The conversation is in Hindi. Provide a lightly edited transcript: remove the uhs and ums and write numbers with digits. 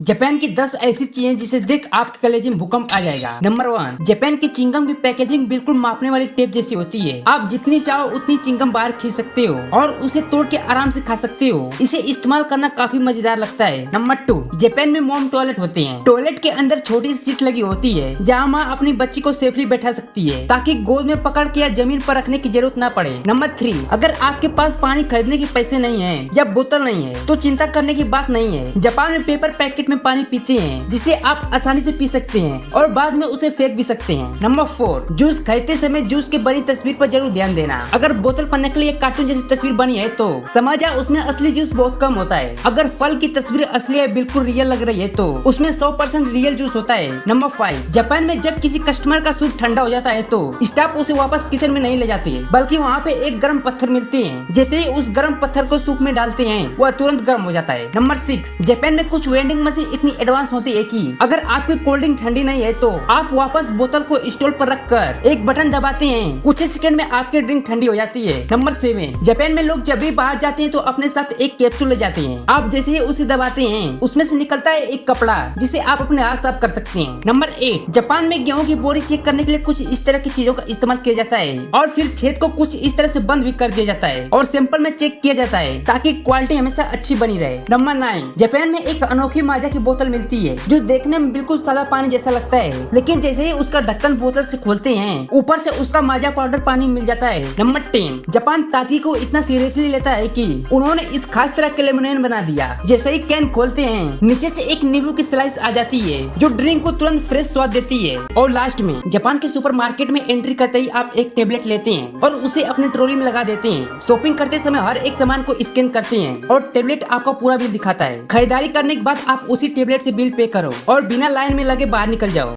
जापान की 10 ऐसी चीजें जिसे देख आपके कलेजे में भूकंप आ जाएगा। नंबर 1, जापान की चिंगम की पैकेजिंग बिल्कुल मापने वाली टेप जैसी होती है। आप जितनी चाहो उतनी चिंगम बाहर खींच सकते हो और उसे तोड़ के आराम से खा सकते हो। इसे इस्तेमाल करना काफी मजेदार लगता है। नंबर 2, जापान में मॉम टॉयलेट होते हैं। टॉयलेट के अंदर छोटी सी सीट लगी होती है जहाँ माँ अपनी बच्ची को सेफली बैठा सकती है ताकि गोद में पकड़ के या जमीन पर रखने की जरूरत न पड़े। नंबर 3, अगर आपके पास पानी खरीदने के पैसे नहीं है या बोतल नहीं है तो चिंता करने की बात नहीं है। जापान में पेपर पैकेट में पानी पीते हैं जिसे आप आसानी से पी सकते हैं और बाद में उसे फेंक भी सकते हैं। नंबर 4, जूस खरीदते समय जूस की बनी तस्वीर पर जरूर ध्यान देना। अगर बोतल पर नकली एक कार्टून जैसी तस्वीर बनी है तो समझा उसमें असली जूस बहुत कम होता है। अगर फल की तस्वीर असली है, बिल्कुल रियल लग रही है तो उसमें 100% रियल जूस होता है। नंबर 5, जापान में जब किसी कस्टमर का सूप ठंडा हो जाता है तो स्टाफ उसे वापस किचन में नहीं ले जाते बल्कि वहाँ पे एक गर्म पत्थर मिलते हैं। जैसे ही उस गर्म पत्थर को सूप में डालते हैं वह तुरंत गर्म हो जाता है। नंबर 6, जापान में कुछ वेंडिंग मशीन इतनी एडवांस होती है कि अगर आपकी कोल्ड ड्रिंक ठंडी नहीं है तो आप वापस बोतल को स्टॉल पर रखकर एक बटन दबाते हैं, कुछ ही सेकंड में आपकी ड्रिंक ठंडी हो जाती है। नंबर 7, जापान में लोग जब भी बाहर जाते हैं तो अपने साथ एक कैप्सूल ले जाते हैं। आप जैसे ही उसे दबाते हैं उसमें से निकलता है एक कपड़ा जिसे आप अपने हाथ साफ कर सकते हैं। नंबर 8, जापान में गेहूं की बोरी चेक करने के लिए कुछ इस तरह की चीजों का इस्तेमाल किया जाता है और फिर छेद को कुछ इस तरह से बंद भी कर दिया जाता है और सैंपल में चेक किया जाता है ताकि क्वालिटी हमेशा अच्छी बनी रहे। नंबर 9, जापान में एक अनोखी माजा की बोतल मिलती है जो देखने में बिल्कुल सादा पानी जैसा लगता है, लेकिन जैसे ही उसका ढक्कन बोतल से खोलते हैं ऊपर से उसका माजा पाउडर पानी मिल जाता है। नंबर 10, जापान ताजी को इतना सीरियसली लेता है कि उन्होंने इस खास तरह के लेमोनेड बना दिया। जैसे ही कैन खोलते हैं नीचे से एक नींबू की स्लाइस आ जाती है जो ड्रिंक को तुरंत फ्रेश स्वाद देती है। और लास्ट में जापान के सुपरमार्केट में एंट्री करते ही आप एक टेबलेट लेते हैं और उसे अपनी ट्रॉली में लगा देते हैं। शॉपिंग करते समय हर एक सामान को स्कैन करते हैं और टेबलेट आपका पूरा बिल दिखाता है। खरीदारी करने के बाद आप उसी टेबलेट से बिल पे करो और बिना लाइन में लगे बाहर निकल जाओ।